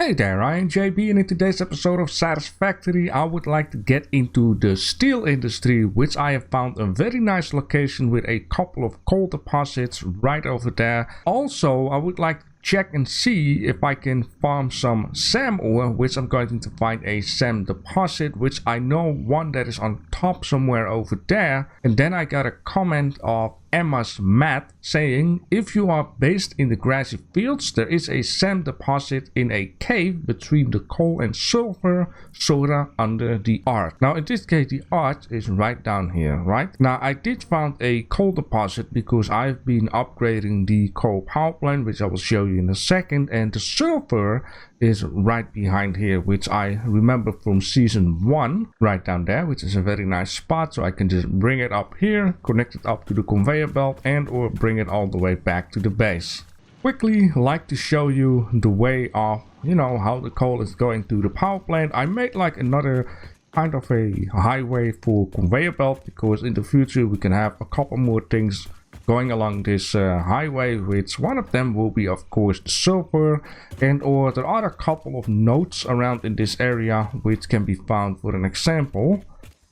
Hey there, I am JB, and in today's episode of Satisfactory I would like to get into the steel industry, which I have found a very nice location with a couple of coal deposits right over there. Also, I would like to check and see if I can farm some SAM ore, which I'm going to find a SAM deposit, which I know one that is on top somewhere over there. And then I got a comment of Emma's Matt saying, if you are based in the grassy fields, there is a SAM deposit in a cave between the coal and sulfur soda under the arch. Now in this case the arch is right down here, right? Now I did find a coal deposit because I've been upgrading the coal power plant, which I will show you in a second, and the sulfur is right behind here, which I remember from season 1, right down there, which is a very nice spot. So I can just bring it up here, connect it up to the conveyor belt, and or bring it all the way back to the base. Quickly like to show you the way of, how the coal is going to the power plant. I made like another kind of a highway for conveyor belt, because in the future we can have a couple more things going along this highway, which one of them will be of course the sulfur, and or there are a couple of nodes around in this area which can be found. For an example,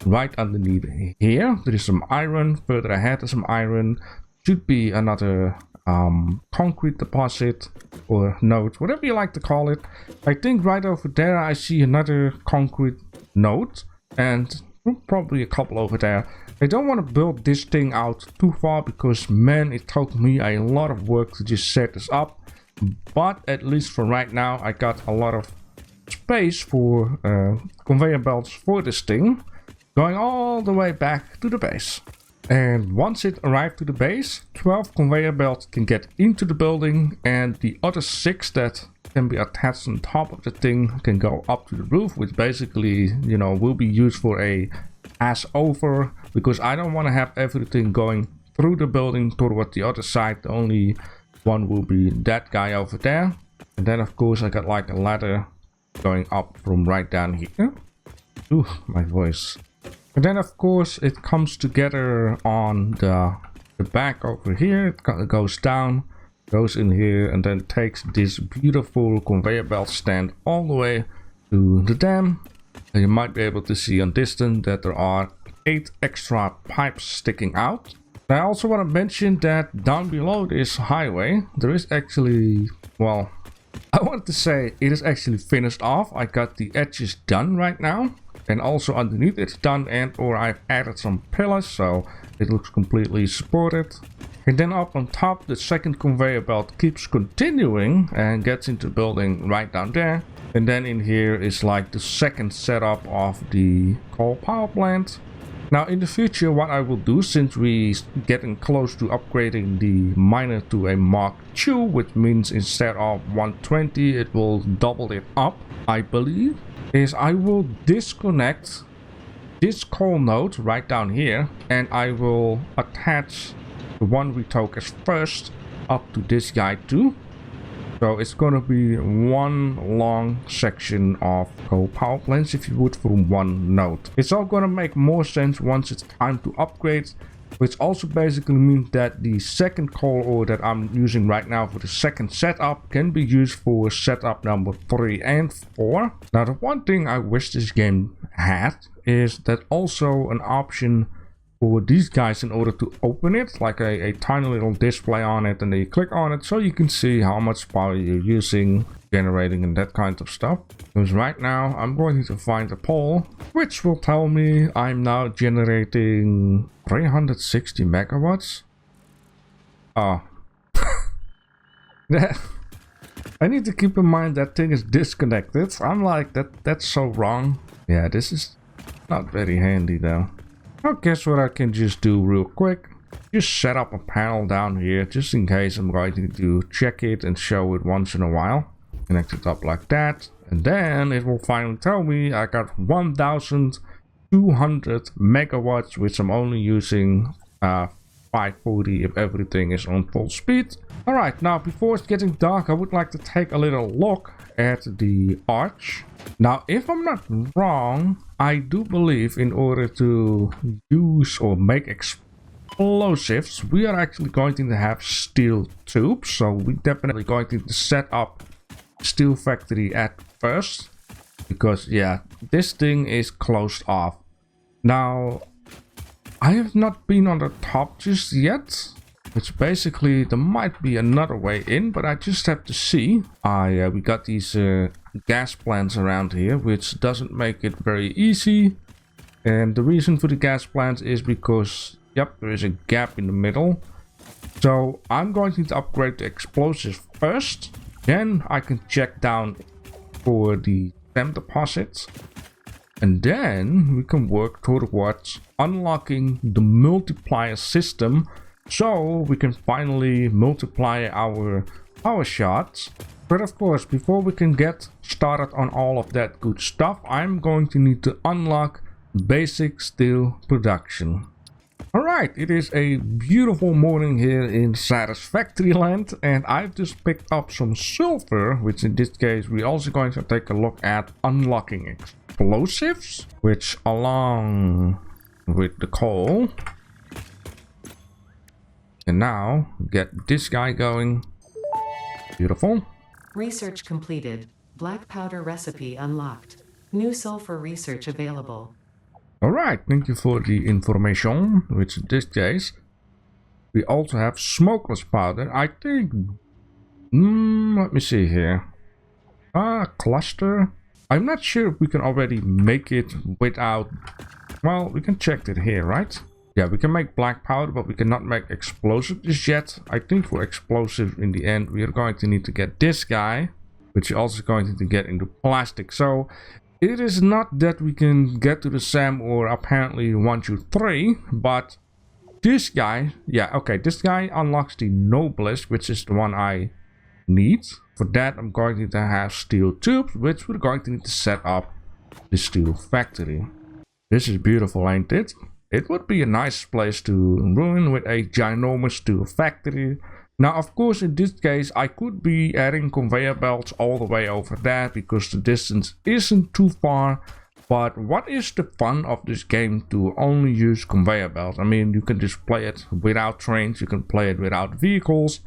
right underneath here there is some iron, further ahead there's some iron, should be another concrete deposit or node, whatever you like to call it. I think right over there I see another concrete node, and probably a couple over there. I don't want to build this thing out too far because, man, it took me a lot of work to just set this up. But at least for right now, I got a lot of space for conveyor belts for this thing, going all the way back to the base. And once it arrived to the base, 12 conveyor belts can get into the building, and the other 6 that can be attached on top of the thing can go up to the roof, which basically, will be used for a pass over, because I don't want to have everything going through the building toward the other side. The only one will be that guy over there. And then of course I got like a ladder going up from right down here. Ooh, my voice. And then of course it comes together on the back over here. It goes down, goes in here, and then takes this beautiful conveyor belt stand all the way to the dam. And you might be able to see on distance that there are 8 extra pipes sticking out. And I also want to mention that down below this highway there is actually, well, I want to say it is actually finished off. I got the edges done right now, and also underneath it's done, and or I've added some pillars so it looks completely supported. And then up on top the second conveyor belt keeps continuing and gets into the building right down there. And then in here is like the second setup of the coal power plant. Now in the future what I will do, since we getting close to upgrading the miner to a Mark II, which means instead of 120 it will double it up, I believe, is I will disconnect this coal node right down here, and I will attach the one we took as first up to this guy too. So it's gonna be one long section of coal power plants, if you would, from one node. It's all gonna make more sense once it's time to upgrade, which also basically means that the second coal ore that I'm using right now for the second setup can be used for setup number 3 and 4. Now the one thing I wish this game had is that also an option for these guys in order to open it, like a tiny little display on it, and then you click on it so you can see how much power you're using, generating, and that kind of stuff. Because right now I'm going to find a poll which will tell me I'm now generating 360 megawatts. Oh. I need to keep in mind that thing is disconnected. I'm like, that's so wrong. Yeah, this is not very handy though. I guess what I can just do real quick, just set up a panel down here just in case I'm going to check it and show it once in a while. Connect it up like that, and then it will finally tell me I got 1200 megawatts, which I'm only using 540 if everything is on full speed. Alright, now before it's getting dark I would like to take a little look at the arch. Now if I'm not wrong, I do believe in order to use or make explosives we are actually going to have steel tubes, so we're definitely going to set up steel factory at first. Because, yeah, this thing is closed off. Now, I have not been on the top just yet. Which basically, there might be another way in, but I just have to see. We got these gas plants around here, which doesn't make it very easy. And the reason for the gas plants is because, yep, there is a gap in the middle. So I'm going to need to upgrade the explosives first. Then I can check down for the STEM deposits. And then we can work towards unlocking the multiplier system. So we can finally multiply our power shots. But of course, before we can get started on all of that good stuff, I'm going to need to unlock basic steel production. Alright, it is a beautiful morning here in Satisfactory land, and I've just picked up some sulfur, which in this case we're also going to take a look at unlocking explosives, which along with the coal. And now get this guy going. Beautiful. Research completed. Black powder recipe unlocked. New sulfur research available. Alright, thank you for the information, which in this case, we also have smokeless powder. I think, let me see here. Cluster. I'm not sure if we can already make it without, well, we can check it here, right? Yeah, we can make black powder, but we cannot make explosive just yet. I think for explosive in the end, we are going to need to get this guy, which is also going to need to get into plastic. So it is not that we can get to the SAM or apparently 1, 2, 3, but this guy, yeah, okay, this guy unlocks the Nobelisk, which is the one I need. For that, I'm going to need to have steel tubes, which we're going to need to set up the steel factory. This is beautiful, ain't it? It would be a nice place to ruin with a ginormous steel factory. Now, of course, in this case, I could be adding conveyor belts all the way over there because the distance isn't too far. But what is the fun of this game to only use conveyor belts? I mean, you can just play it without trains, you can play it without vehicles.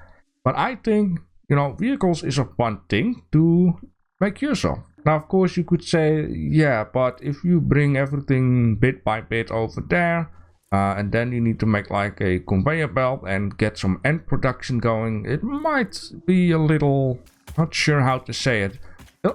But I think, you know, vehicles is a fun thing to make use of. Now, of course, you could say, yeah, but if you bring everything bit by bit over there, and then you need to make like a conveyor belt and get some end production going, it might be a little, not sure how to say it.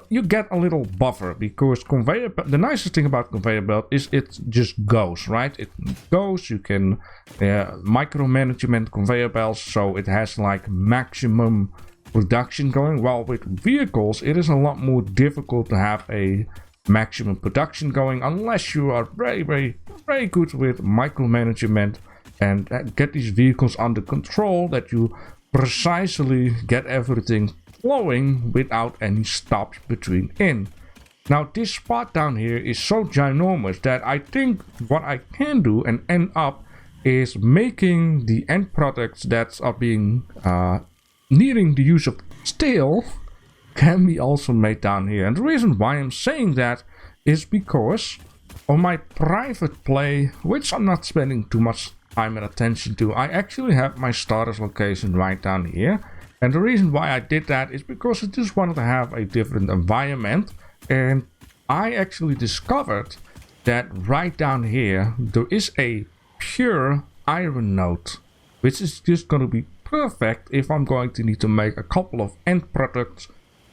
You get a little buffer because conveyor belt, the nicest thing about conveyor belt is it just goes, right? It goes, you can micromanagement conveyor belts, so it has like maximum production going. While with vehicles, it is a lot more difficult to have a maximum production going unless you are very, very, very good with micromanagement and get these vehicles under control, that you precisely get everything flowing without any stops between in. Now this spot down here is so ginormous that I think what I can do and end up is making the end products that are being needing the use of steel can be also made down here. And the reason why I'm saying that is because on my private play, which I'm not spending too much time and attention to, I actually have my starters location right down here. And the reason why I did that is because I just wanted to have a different environment. And I actually discovered that right down here there is a pure iron node, which is just going to be perfect if I'm going to need to make a couple of end products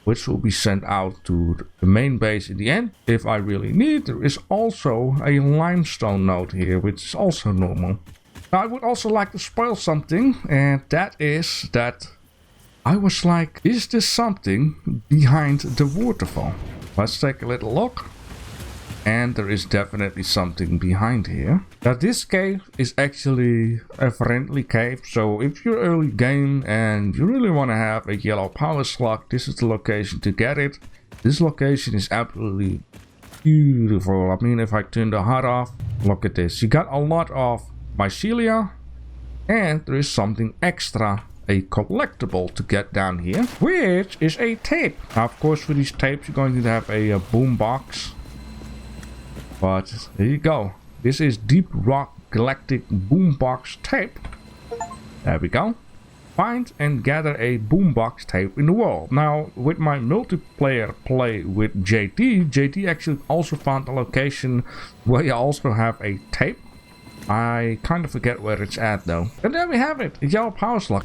which will be sent out to the main base in the end if I really need. There is also a limestone node here, which is also normal. Now I would also like to spoil something, and that is that I was like, is this something behind the waterfall? Let's take a little look. And there is definitely something behind here. Now this cave is actually a friendly cave, so if you're early game and you really want to have a yellow power slug, this is the location to get it. This location is absolutely beautiful. I mean, if I turn the HUD off, look at this. You got a lot of mycelia, and there is something extra, a collectible to get down here, which is a tape. Now of course for these tapes you're going to have a boom box. But there you go. This is Deep Rock Galactic Boombox tape. There we go. find and gather a boombox tape in the wall. Now, with my multiplayer play with JT actually also found a location where you also have a tape. I kind of forget where it's at though. And there we have it, a yellow power slug.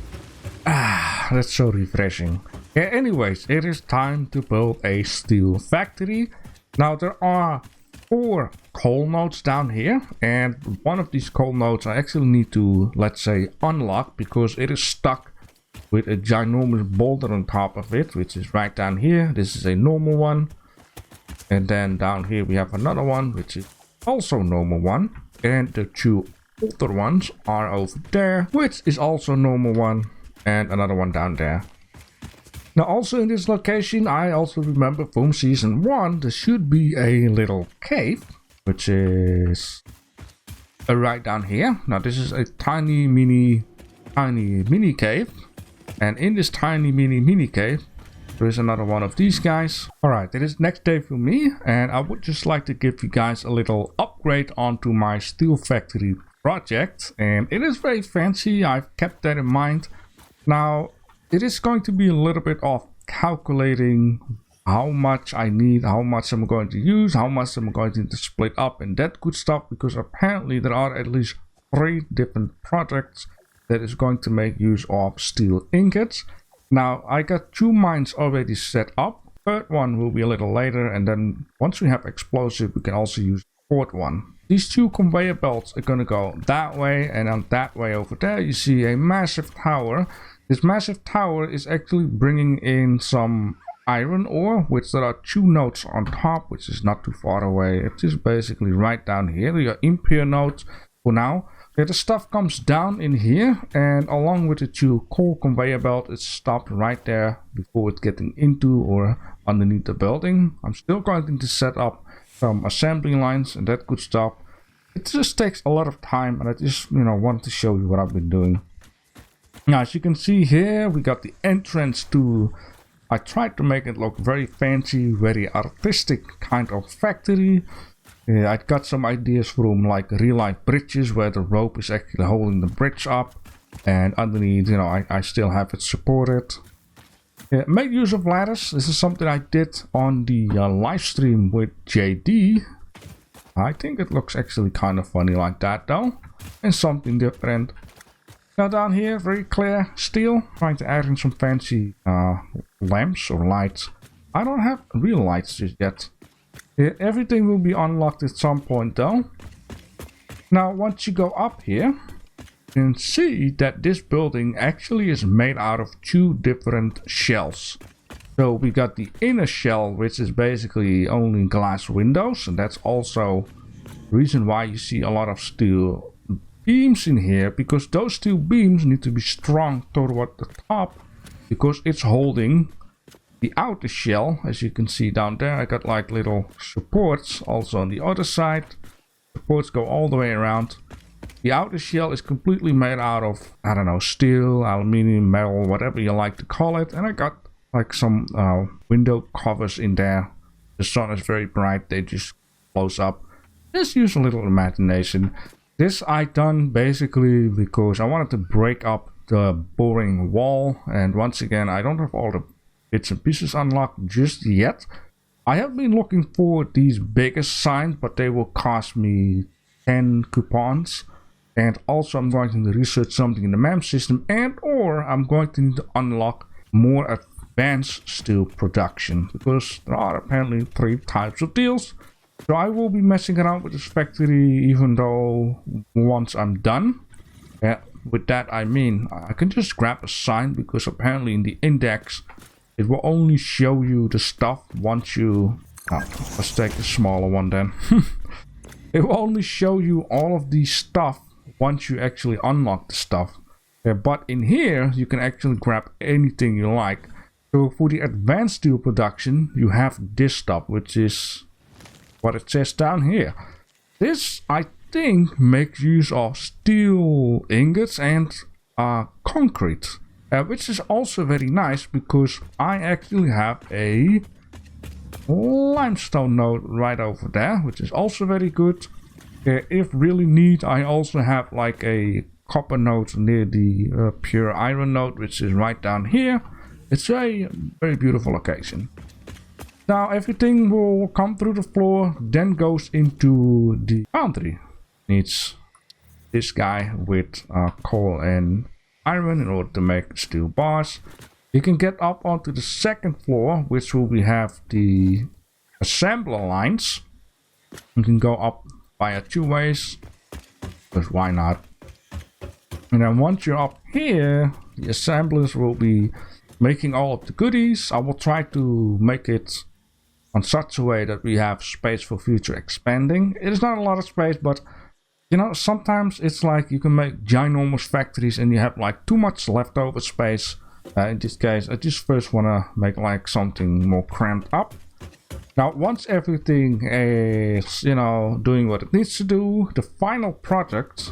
Ah, that's so refreshing. Yeah, anyways, it is time to build a steel factory. Now there are 4 coal nodes down here, and one of these coal nodes I actually need to, let's say, unlock because it is stuck with a ginormous boulder on top of it, which is right down here. This is a normal one, and then down here we have another one which is also normal one, and the 2 older ones are over there, which is also normal one, and another one down there. Now also in this location, I also remember from season 1, there should be a little cave, which is right down here. Now this is a tiny mini cave, and in this tiny mini cave, there is another one of these guys. Alright, it is next day for me, and I would just like to give you guys a little upgrade onto my steel factory project, and it is very fancy. I've kept that in mind. Now, it is going to be a little bit of calculating how much I need, how much I'm going to use, how much I'm going to split up and that good stuff, because apparently there are at least 3 different projects that is going to make use of steel ingots. Now, I got 2 mines already set up. 3rd one will be a little later, and then once we have explosive, we can also use the 4th one. These 2 conveyor belts are going to go that way, and on that way over there you see a massive tower. This massive tower is actually bringing in some iron ore, which there are 2 nodes on top, which is not too far away. It's just basically right down here. We got impure nodes for now. Okay, the stuff comes down in here, and along with the 2 coal conveyor belt, it's stopped right there before it's getting into or underneath the building. I'm still going to set up some assembly lines and that good stuff. It just takes a lot of time, and I just, wanted to show you what I've been doing. Now, as you can see here, we got the entrance to, I tried to make it look very fancy, very artistic kind of factory. I got some ideas from like real life bridges where the rope is actually holding the bridge up, and underneath, I still have it supported. Make use of ladders. This is something I did on the live stream with JD. I think it looks actually kind of funny like that though, and something different. Now down here, very clear steel. Trying to add in some fancy lamps or lights. I don't have real lights just yet. Everything will be unlocked at some point though. Now once you go up here, you can see that this building actually is made out of 2 different shells. So we got the inner shell, which is basically only glass windows, and that's also the reason why you see a lot of steel beams in here, because those 2 beams need to be strong toward the top, because it's holding the outer shell. As you can see down there, I got like little supports also on the other side. Supports go all the way around. The outer shell is completely made out of, I don't know, steel, aluminium, metal, whatever you like to call it. And I got like some window covers in there. The sun is very bright, they just close up. Just use a little imagination. This I done basically because I wanted to break up the boring wall, and once again I don't have all the bits and pieces unlocked just yet. I have been looking for these bigger signs, but they will cost me 10 coupons, and also I'm going to research something in the MEM system, and or I'm going to need to unlock more advanced steel production, because there are apparently 3 types of deals. So I will be messing around with this factory, even though once I'm done. With that I mean I can just grab a sign, because apparently in the index it will only show you the stuff once you... let's take the smaller one then. It will only show you all of the stuff once you actually unlock the stuff. But in here you can actually grab anything you like. So for the advanced steel production you have this stuff, which is what it says down here. This, I think, makes use of steel ingots and concrete, which is also very nice, because I actually have a limestone node right over there, which is also very good. If really need, I also have like a copper node near the pure iron node, which is right down here. It's a very beautiful location. Now everything will come through the floor, then goes into the foundry. Needs this guy with coal and iron in order to make steel bars. You can get up onto the second floor, which will have the assembler lines. You can go up via 2 ways, because why not? And then once you're up here, the assemblers will be making all of the goodies. I will try to make it on such a way that we have space for future expanding. It is not a lot of space, but you know, sometimes it's like you can make ginormous factories and you have like too much leftover space. In this case, I just first want to make like something more cramped up. Now, once everything is, you know, doing what it needs to do, the final product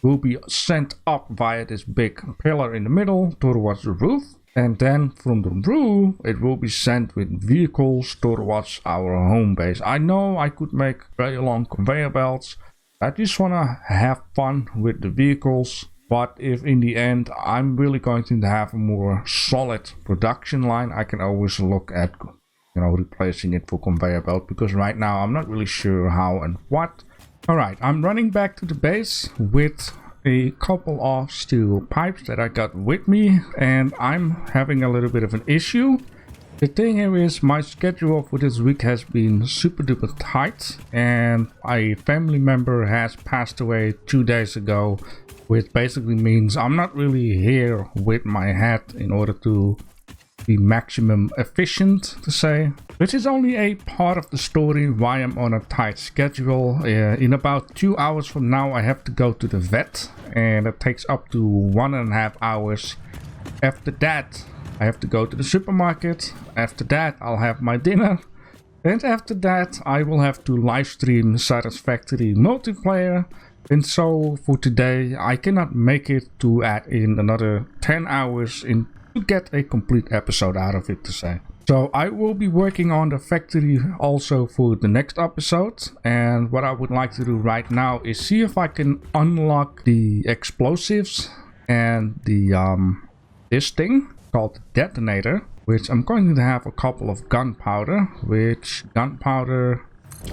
will be sent up via this big pillar in the middle towards the roof. And then from the roof, it will be sent with vehicles towards our home base. I know I could make very long conveyor belts. I just want to have fun with the vehicles. But if in the end I'm really going to have a more solid production line, I can always look at, you know, replacing it for conveyor belt. Because right now I'm not really sure how and what. Alright, I'm running back to the base with a couple of steel pipes that I got with me, and I'm having a little bit of an issue. The thing here is my schedule for this week has been super duper tight, and a family member has passed away 2 days ago, which basically means I'm not really here with my head in order to be maximum efficient, to say, which is only a part of the story why I'm on a tight schedule. In about 2 hours from now I have to go to the vet, and it takes up to 1.5 hours. After that I have to go to the supermarket. After that I'll have my dinner, and after that I will have to live stream Satisfactory multiplayer. And so for today I cannot make it to add in another 10 hours in to get a complete episode out of it, to say. So I will be working on the factory also for the next episode, and what I would like to do right now is see if I can unlock the explosives and the this thing called Detonator, which I'm going to have a couple of gunpowder, which gunpowder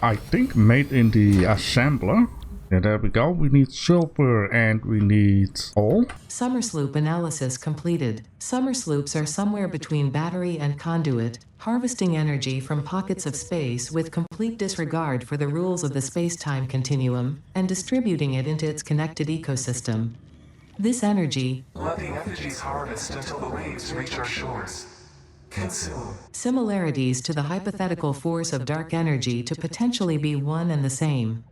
I think made in the assembler. Yeah, there we go. We need sulfur and we need coal. Sumersloop analysis completed. Sumersloops are somewhere between battery and conduit, harvesting energy from pockets of space with complete disregard for the rules of the space-time continuum, and distributing it into its connected ecosystem. This energy, let the effigies harvest until the waves reach our shores. Consume. Similarities to the hypothetical force of dark energy to potentially be one and the same.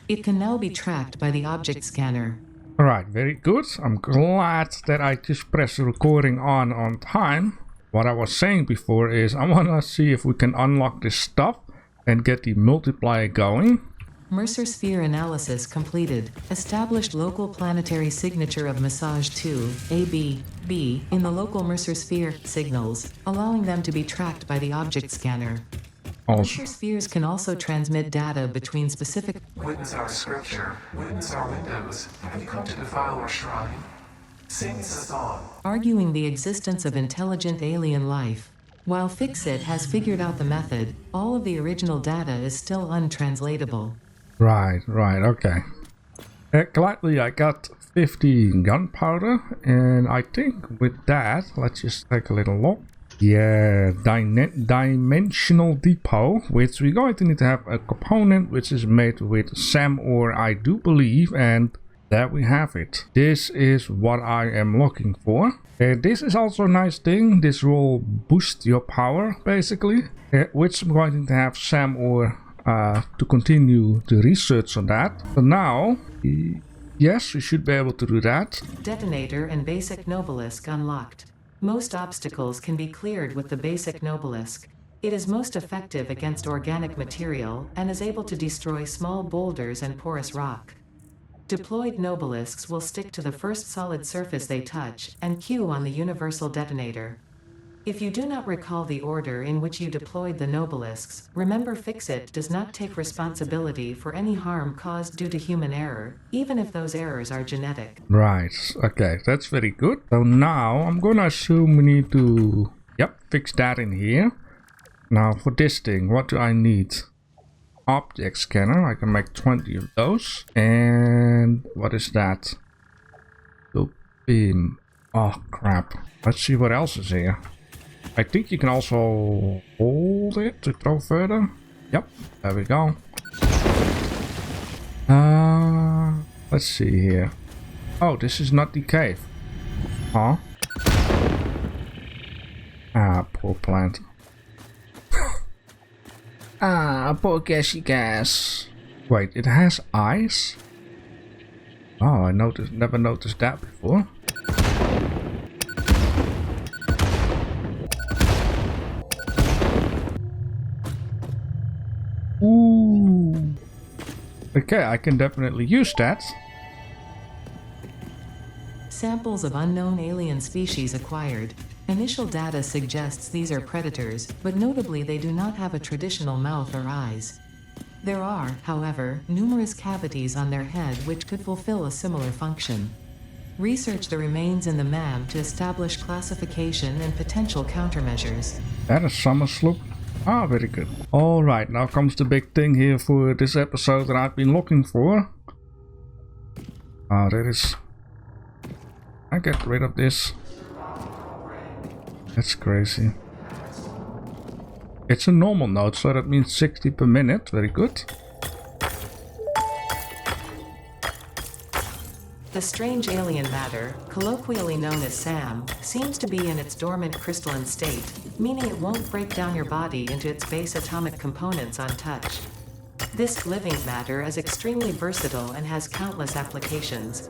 It can now be tracked by the object scanner. Alright, very good. I'm glad that I just pressed the recording on time. What I was saying before is I want to see if we can unlock this stuff and get the multiplier going. Mercer sphere analysis completed. Established local planetary signature of massage 2, AB, B, in the local Mercer sphere signals, allowing them to be tracked by the object scanner. Mercer spheres can also transmit data between specific... Witness our scripture. Witness our windows. Have you come to defile our shrine? Sing us a song. Arguing the existence of intelligent alien life. While Fixit has figured out the method, all of the original data is still untranslatable. Right, okay. Gladly I got 50 gunpowder, and I think with that, let's just take a little look. Yeah, dimensional depot, which we're going to need to have a component which is made with SAM ore, I do believe, and there we have it. This is what I am looking for. This is also a nice thing. This will boost your power, basically, which I'm going to have SAM ore to continue the research on that. So now, yes, we should be able to do that. Detonator and basic Nobelisk unlocked. Most obstacles can be cleared with the basic Nobelisk. It is most effective against organic material and is able to destroy small boulders and porous rock. Deployed Nobelisks will stick to the first solid surface they touch and cue on the universal detonator. If you do not recall the order in which you deployed the Nobelisks, remember Fixit does not take responsibility for any harm caused due to human error, even if those errors are genetic. Right, okay, that's very good. So now I'm gonna assume we need to, yep, fix that in here. Now for this thing, what do I need? Object scanner, I can make 20 of those. And what is that? The beam. Oh crap. Let's see what else is here. I think you can also hold it to throw further. Yep, there we go. Let's see here. Oh, this is not the cave. Huh? Ah, poor plant. Ah, poor gassy gas. Wait, it has eyes? Oh, I never noticed that before. Ooh. Okay, I can definitely use that. Samples of unknown alien species acquired. Initial data suggests these are predators, but notably they do not have a traditional mouth or eyes. There are, however, numerous cavities on their head which could fulfill a similar function. Research the remains in the MAM to establish classification and potential countermeasures. That is sumersloop. Ah, very good. Alright, now comes the big thing here for this episode that I've been looking for. Ah, that is... I get rid of this. That's crazy. It's a normal node, so that means 60 per minute. Very good. The strange alien matter, colloquially known as SAM, seems to be in its dormant crystalline state, meaning it won't break down your body into its base atomic components on touch. This living matter is extremely versatile and has countless applications.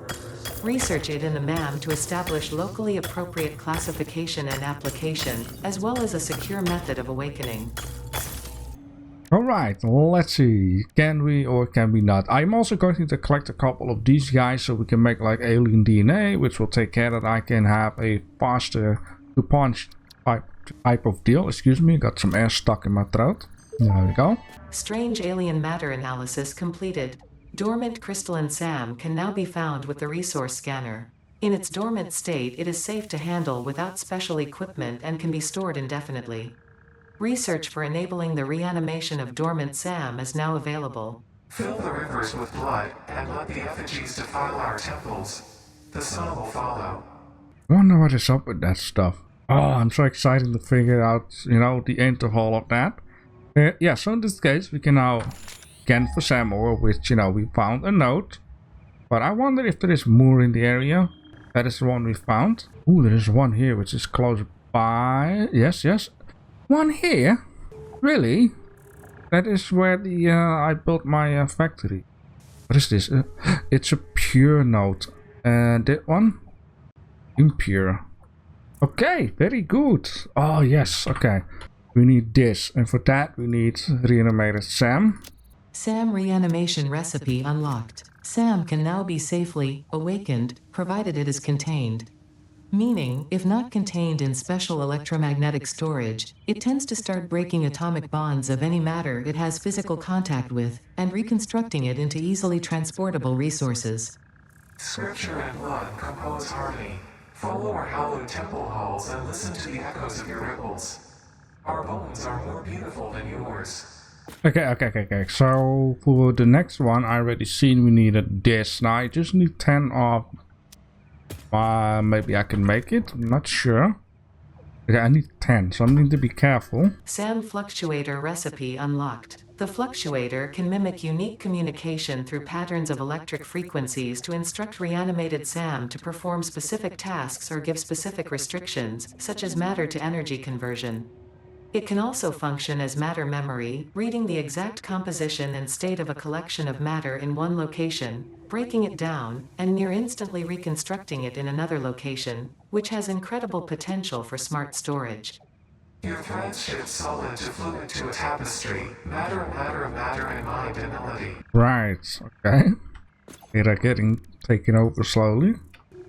Research it in the MAM to establish locally appropriate classification and application, as well as a secure method of awakening. Alright, let's see. Can we or can we not? I'm also going to collect a couple of these guys so we can make like alien DNA, which will take care that I can have a faster to punch type of deal. Excuse me, got some air stuck in my throat. There we go. Strange alien matter analysis completed. Dormant crystalline SAM can now be found with the resource scanner. In its dormant state, it is safe to handle without special equipment and can be stored indefinitely. Research for enabling the reanimation of dormant SAM is now available. Fill the rivers with blood and let the effigies defile our temples. The sun will follow. I wonder what is up with that stuff. Oh, I'm so excited to figure out, you know, the end of all of that. Yeah, so in this case, we can now scan for SAM ore, which, you know, we found a node. But I wonder if there is more in the area. That is the one we found. Ooh, there is one here, which is close by. Yes, yes. One here? Really? That is where the I built my factory. What is this? It's a pure node. That one? Impure. Okay, very good. Oh, yes, okay. We need this. And for that, we need reanimated SAM. SAM reanimation recipe unlocked. SAM can now be safely awakened, provided it is contained. Meaning, if not contained in special electromagnetic storage, it tends to start breaking atomic bonds of any matter it has physical contact with, and reconstructing it into easily transportable resources. Scripture and blood compose harmony. Follow our hallowed temple halls and listen to the echoes of your ripples. Our bones are more beautiful than yours. Okay. So for the next one, I already seen we needed this. Now I just need 10 of... maybe I can make it. I'm not sure. Okay, I need 10, so I need to be careful. SAM fluctuator recipe unlocked. The fluctuator can mimic unique communication through patterns of electric frequencies to instruct reanimated SAM to perform specific tasks or give specific restrictions, such as matter-to-energy conversion. It can also function as matter memory, reading the exact composition and state of a collection of matter in one location, breaking it down, and near instantly reconstructing it in another location, which has incredible potential for smart storage. Your threads shift solid to fluid to a tapestry. Matter, and mind and melody. Right, okay. They're getting taken over slowly.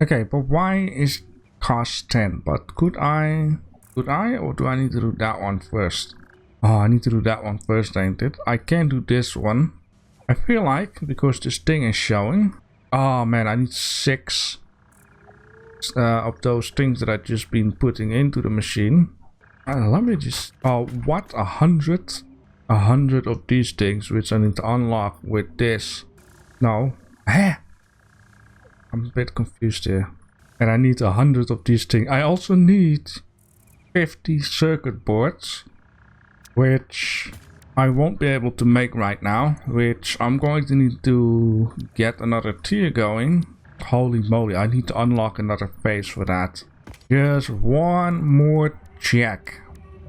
Okay, but why is cost 10? But could I... Could I, or do I need to do that one first? Oh, I need to do that one first, ain't it? I can't do this one. I feel like, because this thing is showing. Oh man, I need 6 of those things that I've just been putting into the machine. Let me just... Oh, what? 100? 100 of these things, which I need to unlock with this. No. Eh? I'm a bit confused here. And I need 100 of these things. I also need 50 circuit boards, which I won't be able to make right now, which I'm going to need to get another tier going. Holy moly, I need to unlock another phase for that. Just one more check.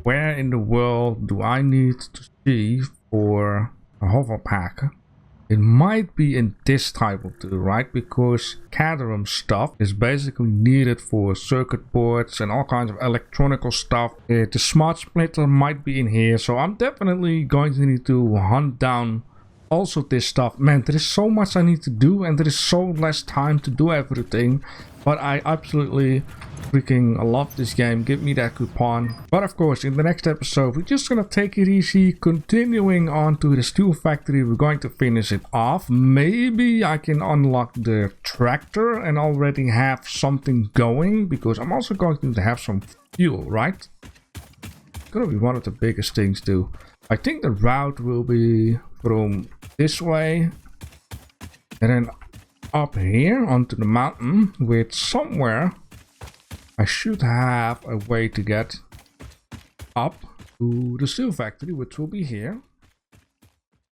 Where in the world do I need to see for a hover pack? It might be in this type of tool, right? Because cadmium stuff is basically needed for circuit boards and all kinds of electronical stuff. The smart splitter might be in here, so I'm definitely going to need to hunt down also this stuff. Man, there is so much I need to do and there is so less time to do everything. But I absolutely freaking love this game. Give me that coupon. But of course, in the next episode, we're just gonna take it easy. Continuing on to the steel factory, we're going to finish it off. Maybe I can unlock the tractor and already have something going, because I'm also going to have some fuel, right? It's gonna be one of the biggest things too. I think the route will be from this way and then up here onto the mountain, with somewhere I should have a way to get up to the steel factory, which will be here.